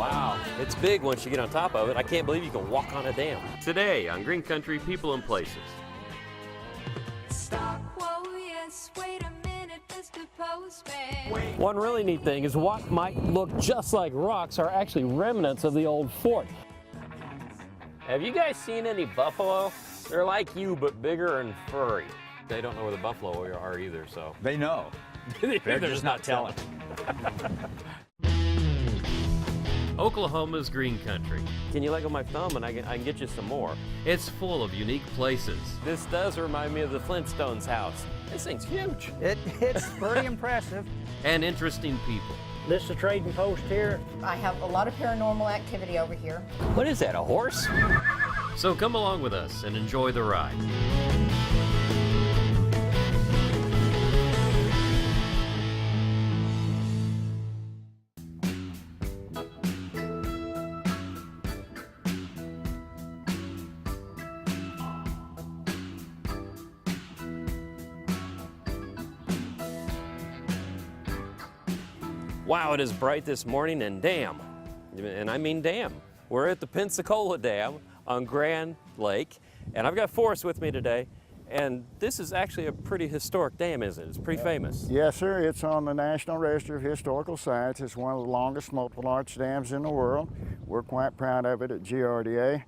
Wow, it's big once you get on top of it. I can't believe you can walk on a dam. Today on Green Country People and Places. Stop, whoa, yes, wait a minute, Mr. Postman. One really neat thing is what might look just like rocks are actually remnants of the old fort. Have you guys seen any buffalo? They're like you, but bigger and furry. They don't know where the buffalo are either, so. They know. They're just not telling. Oklahoma's green country. Can you let go of my thumb and I can get you some more? It's full of unique places. This does remind me of the Flintstones house. This thing's huge. It's pretty impressive. And interesting people. This is a trading post here. I have a lot of paranormal activity over here. What is that, a horse? So come along with us and enjoy the ride. Wow, it is bright this morning, and damn, and I mean damn. We're at the Pensacola Dam on Grand Lake, and I've got Forrest with me today, and this is actually a pretty historic dam, isn't it? It's pretty famous. Yes, sir. It's on the National Register of Historical Sites. It's one of the longest multiple arch dams in the world. We're quite proud of it at GRDA.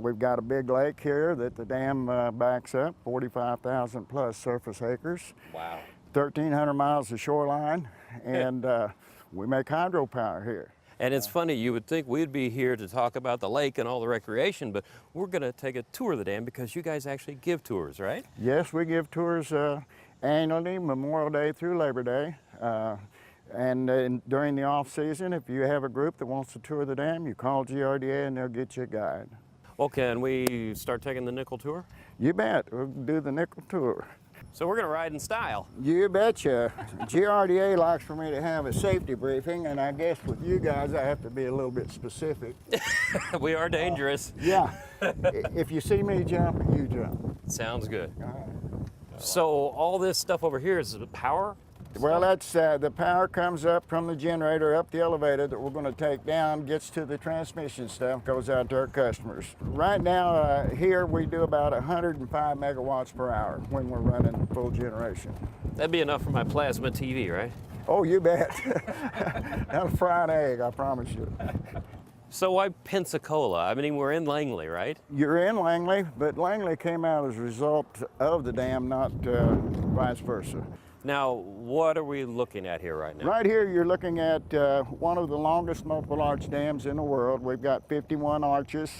We've got a big lake here that the dam backs up, 45,000 plus surface acres. Wow. 1,300 miles of shoreline, and we make hydropower here. And it's funny, you would think we'd be here to talk about the lake and all the recreation, but we're going to take a tour of the dam because you guys actually give tours, right? Yes, we give tours annually, Memorial Day through Labor Day. During the off season, if you have a group that wants to tour the dam, you call GRDA and they'll get you a guide. Well, can we start taking the nickel tour? You bet, we'll do the nickel tour. So we're going to ride in style. You betcha. GRDA likes for me to have a safety briefing, and I guess with you guys I have to be a little bit specific. We are dangerous. Yeah. If you see me jump, you jump. Sounds good. All right. So all this stuff over here is power? Well, that's the power comes up from the generator up the elevator that we're going to take down, gets to the transmission stuff, goes out to our customers. Right now here we do about 105 megawatts per hour when we're running full generation. That'd be enough for my plasma TV, right? Oh, you bet. That'll fry an egg, I promise you. So why Pensacola? I mean, we're in Langley, right? You're in Langley, but Langley came out as a result of the dam, not vice versa. Now, what are we looking at here right now? Right here, you're looking at one of the longest multiple arch dams in the world. We've got 51 arches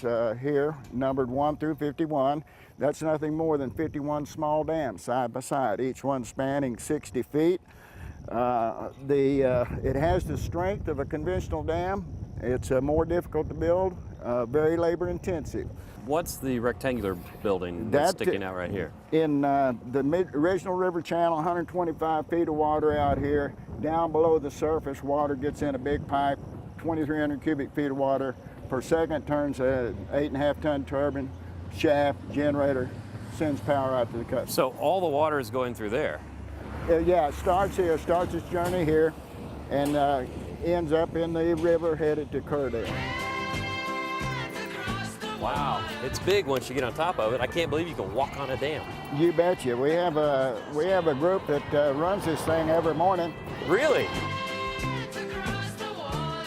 here, numbered 1 through 51. That's nothing more than 51 small dams side by side, each one spanning 60 feet. It has the strength of a conventional dam. It's more difficult to build, very labor intensive. What's the rectangular building that's sticking out right here? In the original river channel, 125 feet of water out here. Down below the surface, water gets in a big pipe, 2,300 cubic feet of water per second, turns an 8.5 ton turbine, shaft, generator, sends power out to the customer. So all the water is going through there? Yeah, it starts here, starts its journey here, and ends up in the river headed to Curdale. Wow, it's big once you get on top of it. I can't believe you can walk on a dam. You betcha. We have a group that runs this thing every morning. Really?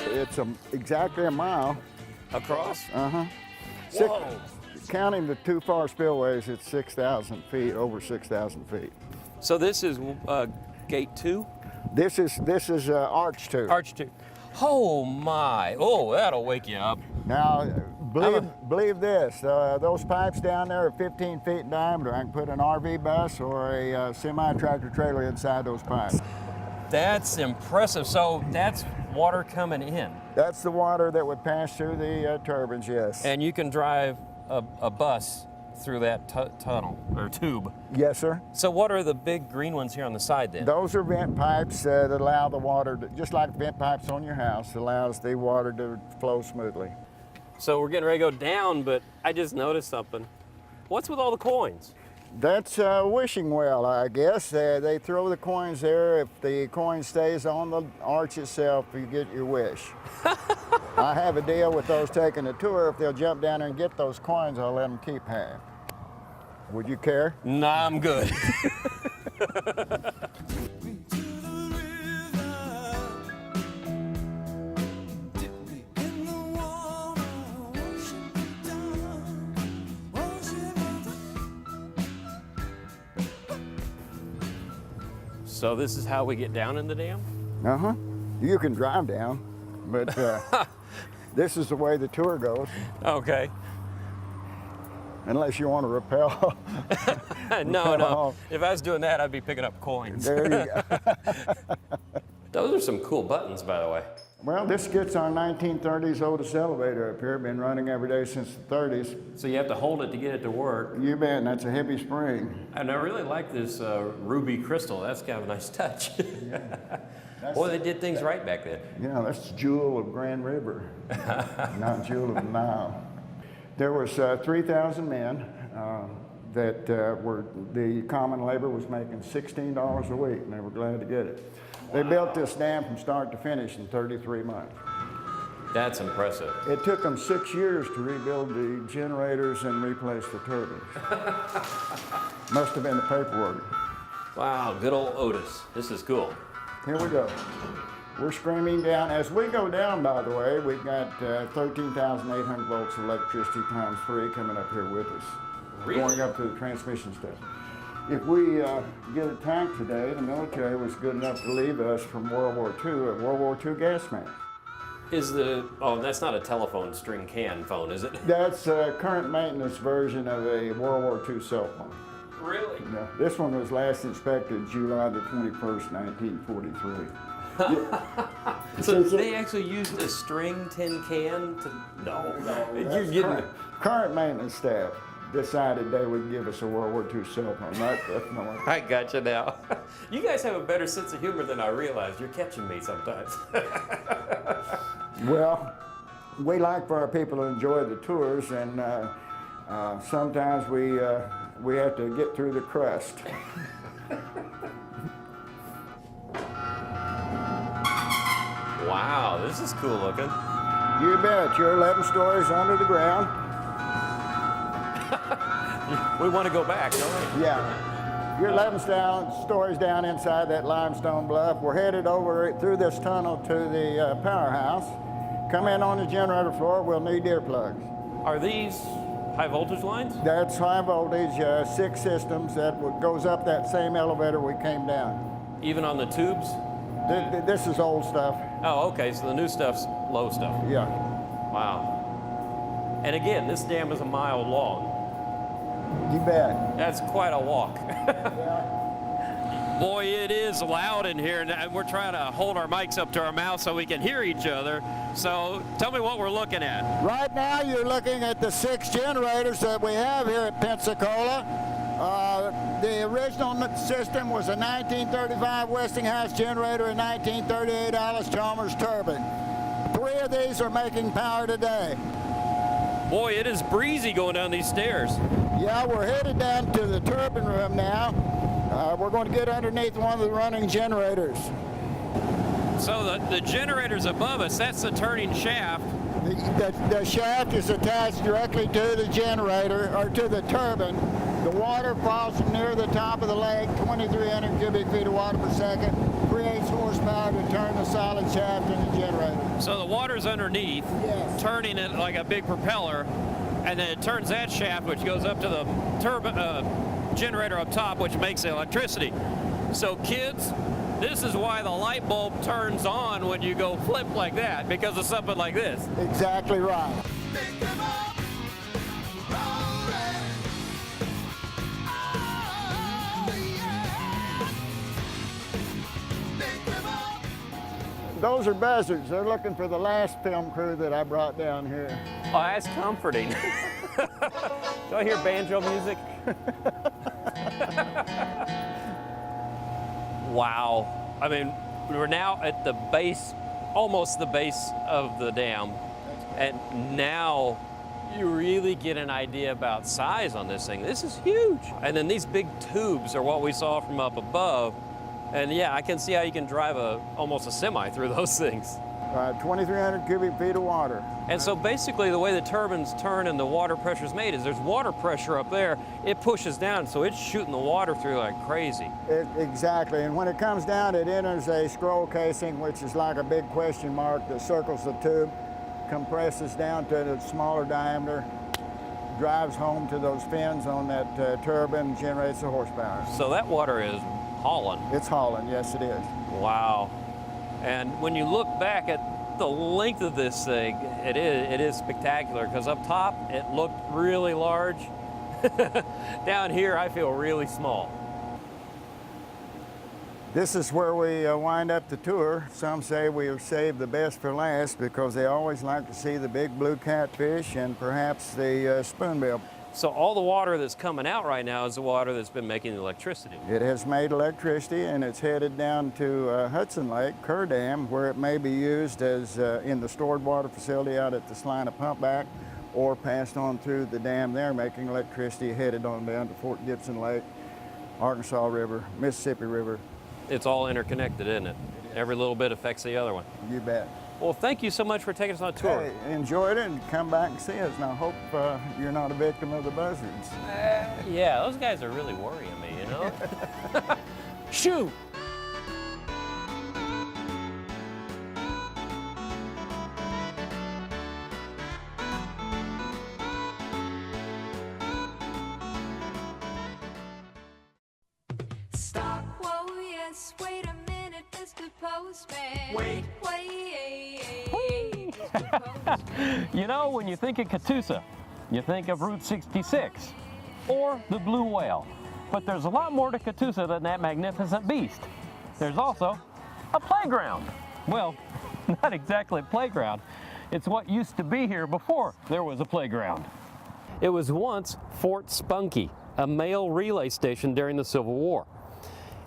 It's exactly a mile. Across? Uh-huh. Whoa. Counting the two far spillways, it's 6,000 feet, over 6,000 feet. So this is gate 2? This is Arch 2. Arch 2. Oh my, oh, that'll wake you up. Now, believe this, those pipes down there are 15 feet in diameter. I can put an RV bus or a semi-tractor trailer inside those pipes. That's impressive. So that's water coming in. That's the water that would pass through the turbines, yes. And you can drive a bus through that tunnel or tube. Yes, sir. So what are the big green ones here on the side then? Those are vent pipes that allow the water to, just like vent pipes on your house, allows the water to flow smoothly. So we're getting ready to go down, but I just noticed something. What's with all the coins? That's a wishing well, I guess. They throw the coins there. If the coin stays on the arch itself, you get your wish. I have a deal with those taking a tour. If they'll jump down there and get those coins, I'll let them keep half. Would you care? Nah, I'm good. So this is how we get down in the dam? Uh-huh. You can drive down, but this is the way the tour goes. Okay. Unless you want to rappel. No. If I was doing that, I'd be picking up coins. There you go. Those are some cool buttons, by the way. Well, this gets our 1930s oldest elevator up here. Been running every day since the 30s. So you have to hold it to get it to work. You bet, and that's a heavy spring. And I really like this ruby crystal. That's kind of a nice touch. Boy, they did things right back then. Yeah, that's Jewel of Grand River, not Jewel of the Nile. There was 3,000 men that were, the common labor was making $16 a week, and they were glad to get it. They built this dam from start to finish in 33 months. That's impressive. It took them 6 years to rebuild the generators and replace the turbines. Must have been the paperwork. Wow, good old Otis. This is cool. Here we go. We're screaming down. As we go down, by the way, we've got 13,800 volts of electricity times 3 coming up here with us. Really? Going up to the transmission station. If we get a tank today, the military was good enough to leave us from World War II a World War II gas mask. Is the, oh, that's not a telephone string can phone, is it? That's a current maintenance version of a World War II cell phone. Really? Yeah. This one was last inspected July the 21st, 1943. So they actually used a string tin can to, no. You're getting current maintenance staff decided they would give us a World War II cell phone. That's no. I got you now. You guys have a better sense of humor than I realized. You're catching me sometimes. Well, we like for our people to enjoy the tours, and sometimes we have to get through the crust. Wow, this is cool looking. You bet. You're 11 stories under the ground. We want to go back, don't we? Yeah. You're 11 stories down inside that limestone bluff. We're headed over through this tunnel to the powerhouse. Come in on the generator floor. We'll need earplugs. Are these high voltage lines? That's high voltage, 6 systems that goes up that same elevator we came down. Even on the tubes? This is old stuff. Oh, okay, so the new stuff's low stuff. Yeah. Wow. And again, this dam is a mile long. You bet. That's quite a walk. Yeah. Boy, it is loud in here, and we're trying to hold our mics up to our mouth so we can hear each other. So tell me what we're looking at. Right now, you're looking at the 6 generators that we have here at Pensacola. The original system was a 1935 Westinghouse generator and 1938 Allis-Chalmers turbine. 3 of these are making power today. Boy, it is breezy going down these stairs. Yeah, we're headed down to the turbine room now. We're going to get underneath one of the running generators. So the generator's above us, that's the turning shaft. The shaft is attached directly to the generator, or to the turbine. The water falls from near the top of the lake, 2,300 cubic feet of water per second, creates horsepower to turn the solid shaft in the generator. So the water's underneath, Yes. turning it like a big propeller, and then it turns that shaft, which goes up to the generator up top, which makes the electricity. So kids, this is why the light bulb turns on when you go flip like that, because of something like this. Exactly right. Those are buzzards. They're looking for the last film crew that I brought down here. Oh, that's comforting. Do I hear banjo music? Wow. I mean, we're now at the base, almost the base of the dam. And now you really get an idea about size on this thing. This is huge. And then these big tubes are what we saw from up above. And yeah, I can see how you can drive almost a semi through those things. 2,300 cubic feet of water. And so basically the way the turbines turn and the water pressure is made is there's water pressure up there, it pushes down, so it's shooting the water through like crazy. Exactly, and when it comes down, it enters a scroll casing, which is like a big question mark that circles the tube, compresses down to a smaller diameter, drives home to those fins on that turbine, generates the horsepower. So that water is hauling. It's hauling, yes it is. Wow. And when you look back at the length of this thing, it is spectacular, because up top it looked really large. Down here I feel really small. This is where we wind up the tour. Some say we have saved the best for last because they always like to see the big blue catfish and perhaps the spoonbill. So all the water that's coming out right now is the water that's been making the electricity. It has made electricity, and it's headed down to Hudson Lake, Kerr Dam, where it may be used as in the stored water facility out at the Salina Pumpback, or passed on through the dam there, making electricity, headed on down to Fort Gibson Lake, Arkansas River, Mississippi River. It's all interconnected, isn't it? Every little bit affects the other one. You bet. Well, thank you so much for taking us on a tour. Hey, enjoyed it, and come back and see us. And I hope you're not a victim of the buzzards. Yeah, those guys are really worrying me, you know? Shoo! Stop, whoa, yes, wait a minute, Mr. Postman. Wait, Mr. Postman. You know, when you think of Catoosa, you think of Route 66 or the Blue Whale. But there's a lot more to Catoosa than that magnificent beast. There's also a playground. Well, not exactly a playground. It's what used to be here before there was a playground. It was once Fort Spunky, a mail relay station during the Civil War.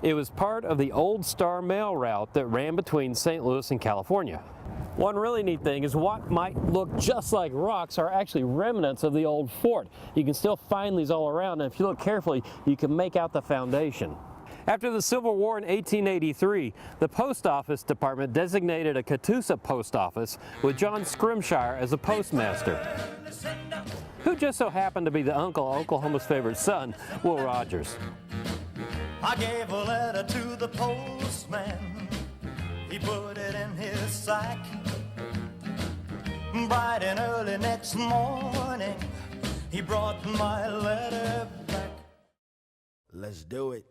It was part of the Old Star mail route that ran between St. Louis and California. One really neat thing is what might look just like rocks are actually remnants of the old fort. You can still find these all around, and if you look carefully, you can make out the foundation. After the Civil War in 1883, the Post Office Department designated a Catoosa post office with John Scrimshire as a postmaster, who just so happened to be the uncle of Oklahoma's favorite son, Will Rogers. I gave a letter to the postman. He put it in his sack. Bright and early next morning, he brought my letter back. Let's do it.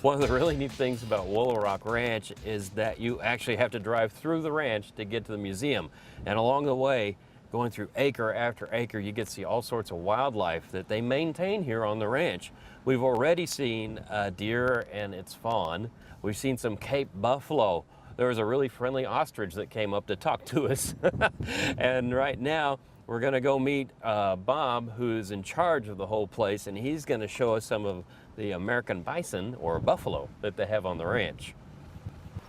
One of the really neat things about Woolaroc Ranch is that you actually have to drive through the ranch to get to the museum. And along the way, going through acre after acre, you get to see all sorts of wildlife that they maintain here on the ranch. We've already seen deer and its fawn. We've seen some Cape buffalo. There was a really friendly ostrich that came up to talk to us. And right now, we're gonna go meet Bob, who's in charge of the whole place, and he's gonna show us some of the American bison, or buffalo, that they have on the ranch.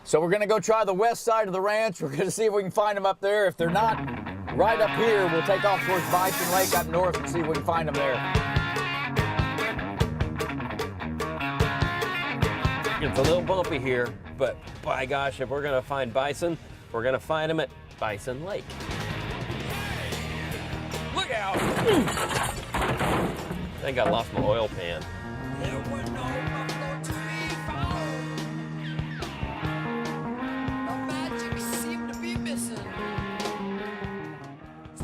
So we're gonna go try the west side of the ranch. We're gonna see if we can find them up there. If they're not right up here, we'll take off towards Bison Lake up north and see if we can find them there. It's a little bumpy here, but by gosh, if we're gonna find bison, we're gonna find them at Bison Lake. Look out! I think I lost my oil pan. There were no buffalo to be found. The magic seemed to be missing.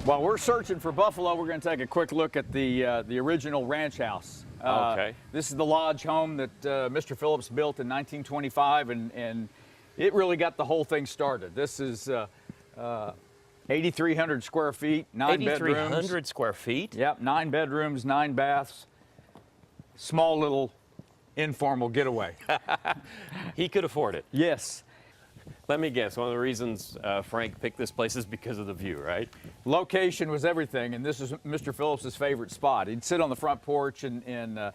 While we're searching for buffalo, we're gonna take a quick look at the original ranch house. Okay. This is the lodge home that Mr. Phillips built in 1925, and it really got the whole thing started. This is 8,300 square feet, 9 bedrooms. 8,300 square feet? Yep, 9 bedrooms, 9 baths. Small little informal getaway. He could afford it. Yes. Let me guess, one of the reasons Frank picked this place is because of the view, right? Location was everything, and this is Mr. Phillips's favorite spot. He'd sit on the front porch and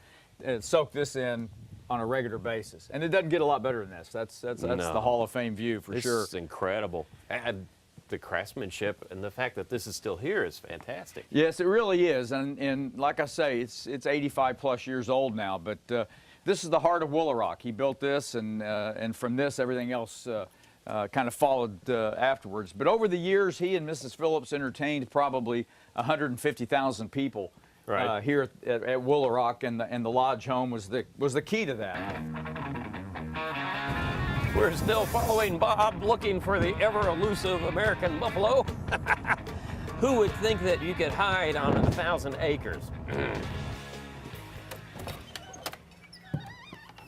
soak this in on a regular basis. And it doesn't get a lot better than this. That's No. the Hall of Fame view for sure. It's incredible. And the craftsmanship and the fact that this is still here is fantastic. Yes, it really is. And like I say, it's 85 plus years old now. But this is the heart of Woolaroc. He built this, and from this, everything else kind of followed afterwards. But over the years, he and Mrs. Phillips entertained probably 150,000 people here at Woolaroc, and the lodge home was the key to that. We're still following Bob, looking for the ever-elusive American buffalo. Who would think that you could hide on 1,000 acres?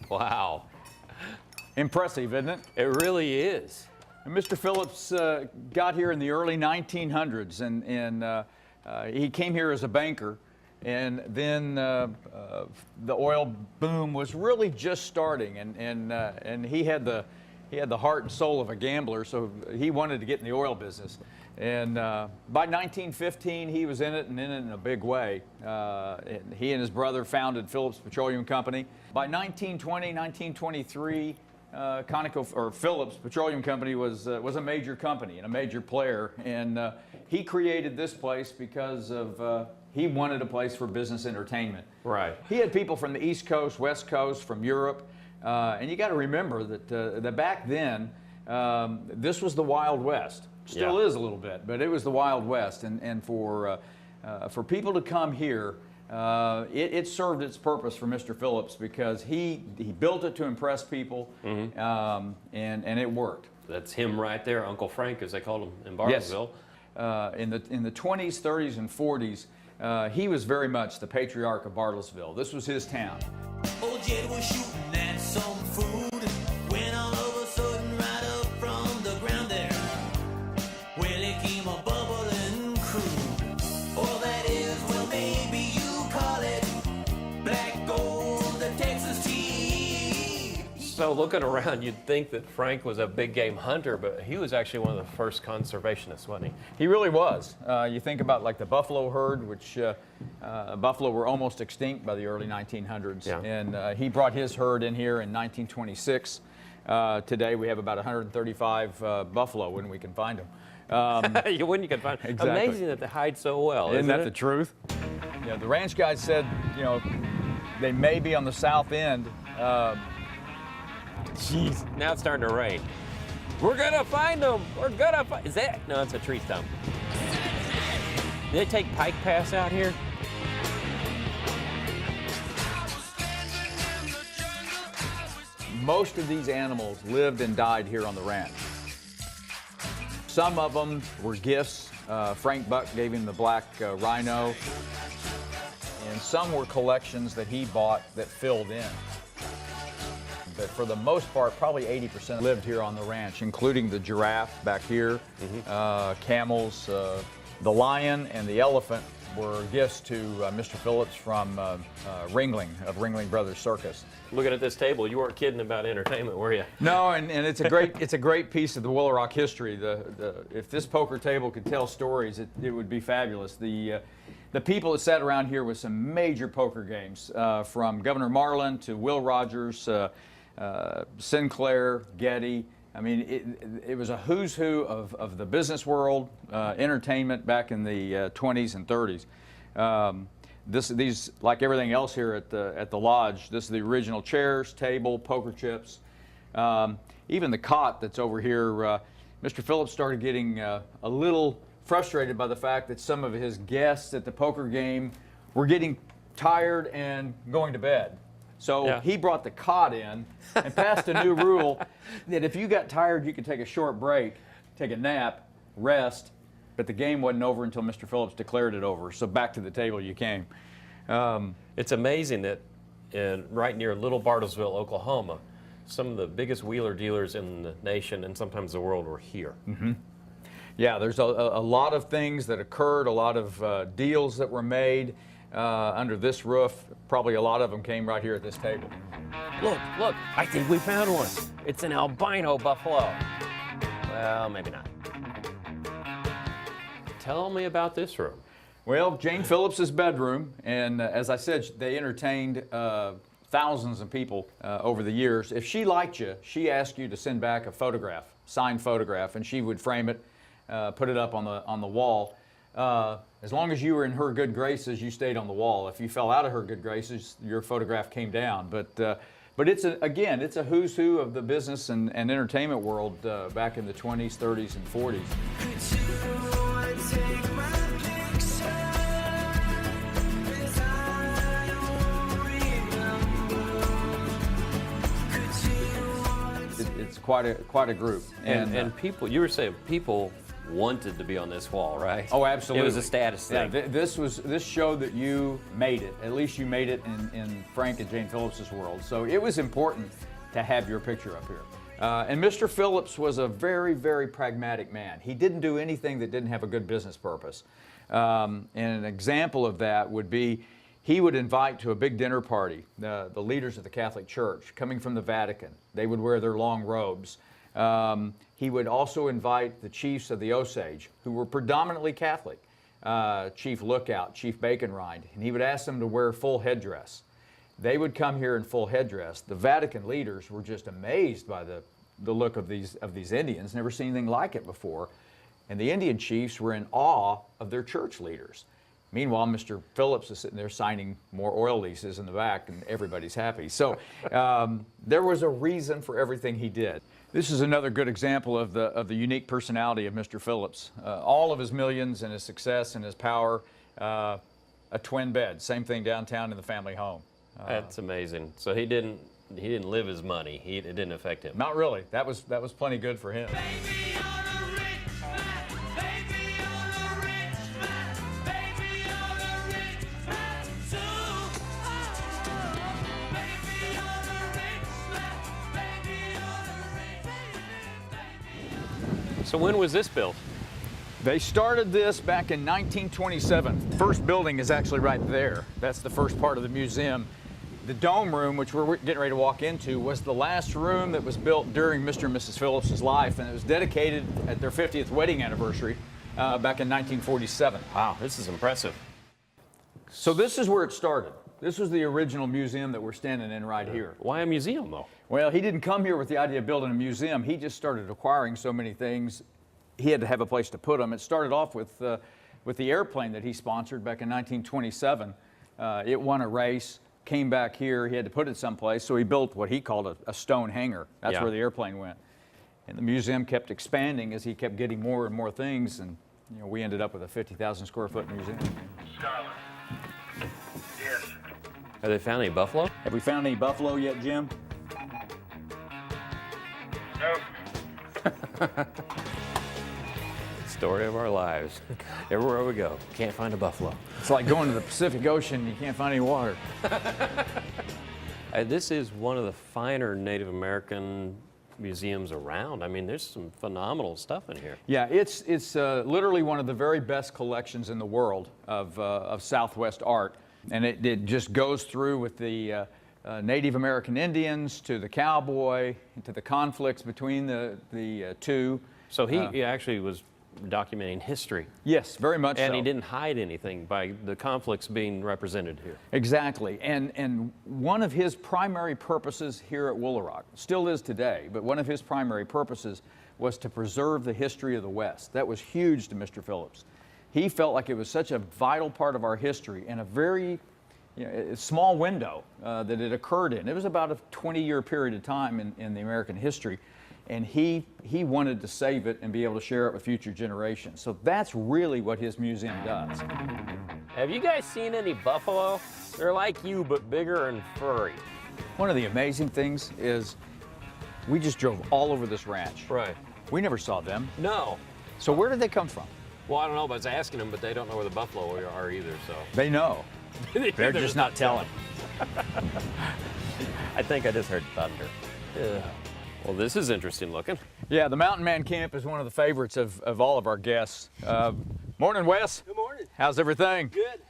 Wow. Impressive, isn't it? It really is. And Mr. Phillips got here in the early 1900s, and he came here as a banker, and then the oil boom was really just starting, and he had the heart and soul of a gambler, so he wanted to get in the oil business. And by 1915, he was in it, and in it in a big way. And he and his brother founded Phillips Petroleum Company. By 1920, 1923, Phillips Petroleum Company was a major company and a major player, and he created this place because of he wanted a place for business entertainment. Right. He had people from the East Coast, West Coast, from Europe, and you got to remember that back then this was the Wild West. Still is a little bit, but it was the Wild West, and for people to come here. It served its purpose for Mr. Phillips because he built it to impress people, and it worked. That's him right there, Uncle Frank, as they called him in Bartlesville. Yes. In the 20s, 30s, and 40s, he was very much the patriarch of Bartlesville. This was his town. Old Jed was shooting at some food when all of a sudden right up from the ground there, well, it came a bubbling crude. All that is, well, maybe you call it black gold, the Texas tea. So looking around, you'd think that Frank was a big game hunter, but he was actually one of the first conservationists, wasn't he? He really was. You think about like the buffalo herd, which buffalo were almost extinct by the early 1900s. Yeah. And he brought his herd in here in 1926. Today we have about 135 buffalo when we can find them. When you can find Exactly. Amazing that they hide so well. Isn't that it? the truth? Yeah, the ranch guys said, they may be on the south end. Jeez, now it's starting to rain. We're gonna find them. We're gonna find. Is that? No, it's a tree stump. Do they take pike pass out here? Most of these animals lived and died here on the ranch. Some of them were gifts. Frank Buck gave him the black rhino. And some were collections that he bought that filled in. But for the most part, probably 80% lived here on the ranch, including the giraffe back here, camels, the lion, and the elephant were gifts to Mr. Phillips from Ringling, of Ringling Brothers Circus. Looking at this table, you weren't kidding about entertainment, were you? No, and it's a great piece of the Woolaroc history. If this poker table could tell stories, it would be fabulous. The people that sat around here with some major poker games, from Governor Marlin to Will Rogers, Sinclair, Getty. I mean, it was a who's who of the business world, entertainment back in the 20s and 30s. These, like everything else here at the lodge, this is the original chairs, table, poker chips. Even the cot that's over here, Mr. Phillips started getting a little frustrated by the fact that some of his guests at the poker game were getting tired and going to bed. So he brought the cot in and passed a new rule that if you got tired, you could take a short break, take a nap, rest, but the game wasn't over until Mr. Phillips declared it over. So back to the table you came. It's amazing that right near Little Bartlesville, Oklahoma, some of the biggest wheeler dealers in the nation and sometimes the world were here. Mm-hmm. Yeah, there's a lot of things that occurred, a lot of deals that were made under this roof. Probably a lot of them came right here at this table. Look, I think we found one. It's an albino buffalo. Well, maybe not. Tell me about this room. Well, Jane Phillips's bedroom, and as I said, they entertained thousands of people over the years. If she liked you, she asked you to send back a photograph, signed photograph, and she would frame it, put it up on the wall. As long as you were in her good graces, you stayed on the wall. If you fell out of her good graces, your photograph came down. But it's again, it's a who's who of the business and entertainment world back in the 20s, 30s, and 40s. It's quite a group. And people, you were saying people wanted to be on this wall, right? Oh, absolutely. It was a status thing. Yeah, this showed that you made it. At least you made it in Frank and Jane Phillips's world. So it was important to have your picture up here. And Mr. Phillips was a very, very pragmatic man. He didn't do anything that didn't have a good business purpose. And an example of that would be he would invite to a big dinner party the leaders of the Catholic Church coming from the Vatican. They would wear their long robes. He would also invite the chiefs of the Osage, who were predominantly Catholic, Chief Lookout, Chief Baconrind, and he would ask them to wear full headdress. They would come here in full headdress. The Vatican leaders were just amazed by the look of these Indians, never seen anything like it before. And the Indian chiefs were in awe of their church leaders. Meanwhile, Mr. Phillips is sitting there signing more oil leases in the back, and everybody's happy. So there was a reason for everything he did. This is another good example of the unique personality of Mr. Phillips. All of his millions and his success and his power, a twin bed, same thing downtown in the family home. That's amazing. So he didn't live his money. It didn't affect him. Not really. That was plenty good for him. So when was this built? They started this back in 1927. First building is actually right there. That's the first part of the museum. The dome room, which we're getting ready to walk into, was the last room that was built during Mr. and Mrs. Phillips's life, and it was dedicated at their 50th wedding anniversary back in 1947. Wow, this is impressive. So this is where it started. This was the original museum that we're standing in right here. Why a museum, though? Well, he didn't come here with the idea of building a museum. He just started acquiring so many things. He had to have a place to put them. It started off with the airplane that he sponsored back in 1927. It won a race, came back here. He had to put it someplace, so he built what he called a stone hangar. That's where the airplane went. And the museum kept expanding as he kept getting more and more things, and we ended up with a 50,000 square foot museum. Charlotte. Yes. Have they found any buffalo? Have we found any buffalo yet, Jim? Nope. Story of our lives. Everywhere we go, can't find a buffalo. It's like going to the Pacific Ocean, you can't find any water. This is one of the finer Native American museums around. I mean, there's some phenomenal stuff in here. Yeah, it's literally one of the very best collections in the world of Southwest art. And it just goes through with the Native American Indians to the cowboy, to the conflicts between the two. So he actually was documenting history. Yes, very much so. And he didn't hide anything by the conflicts being represented here. Exactly. And one of his primary purposes here at Woolaroc, still is today, but one of his primary purposes was to preserve the history of the West. That was huge to Mr. Phillips. He felt like it was such a vital part of our history and a very small window that it occurred in. It was about a 20-year period of time in the American history. And he wanted to save it and be able to share it with future generations. So that's really what his museum does. Have you guys seen any buffalo? They're like you, but bigger and furry. One of the amazing things is we just drove all over this ranch. Right. We never saw them. No. So where did they come from? Well, I don't know, but I was asking them, but they don't know where the buffalo are either, so. They know. They're just not telling. I think I just heard thunder. Yeah. Well, this is interesting looking. Yeah, the Mountain Man Camp is one of the favorites of all of our guests. Morning, Wes. Good morning. How's everything? Good.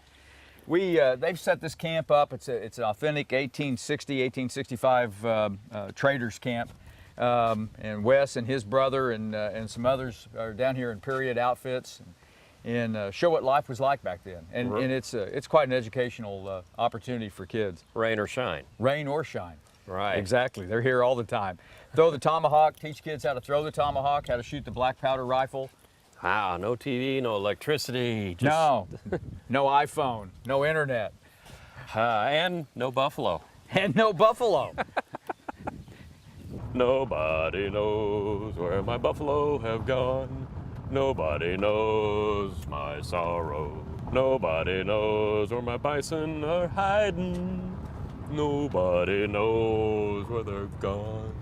They've set this camp up. It's an authentic 1860, 1865 traders camp. And Wes and his brother and some others are down here in period outfits. and show what life was like back then. And it's quite an educational opportunity for kids. Rain or shine. Rain or shine. Right. Exactly. They're here all the time. Throw the tomahawk, teach kids how to throw the tomahawk, how to shoot the black powder rifle. Wow, no TV, no electricity. Just, No, no iPhone, no internet. and no buffalo. And no buffalo. Nobody knows where my buffalo have gone. Nobody knows my sorrow. Nobody knows where my bison are hiding. Nobody knows where they're gone.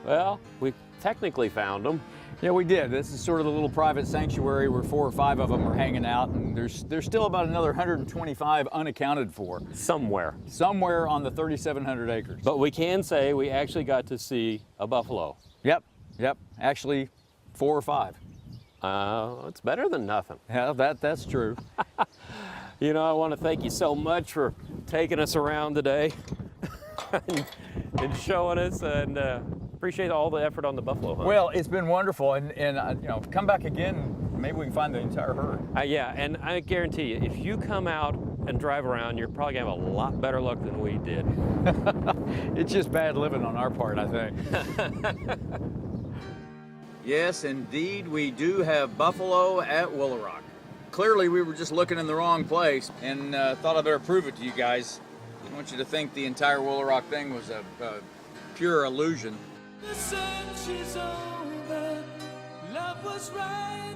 Well, we technically found them. Yeah, we did. This is sort of the little private sanctuary where 4 or 5 of them are hanging out, and there's still about another 125 unaccounted for. Somewhere. Somewhere on the 3,700 acres. But we can say we actually got to see a buffalo. Yep. Actually, 4 or 5. It's better than nothing. Yeah, that's true. You know, I want to thank you so much for taking us around today and showing us, and appreciate all the effort on the buffalo hunt. Well, it's been wonderful, and you know, come back again. Maybe we can find the entire herd. Yeah, and I guarantee you, if you come out and drive around, you're probably gonna have a lot better luck than we did. It's just bad living on our part, I think. Yes, indeed, we do have buffalo at Woolaroc. Clearly, we were just looking in the wrong place, and thought I'd better prove it to you guys. I want you to think the entire Woolaroc thing was a pure illusion. The search is over. Love was right.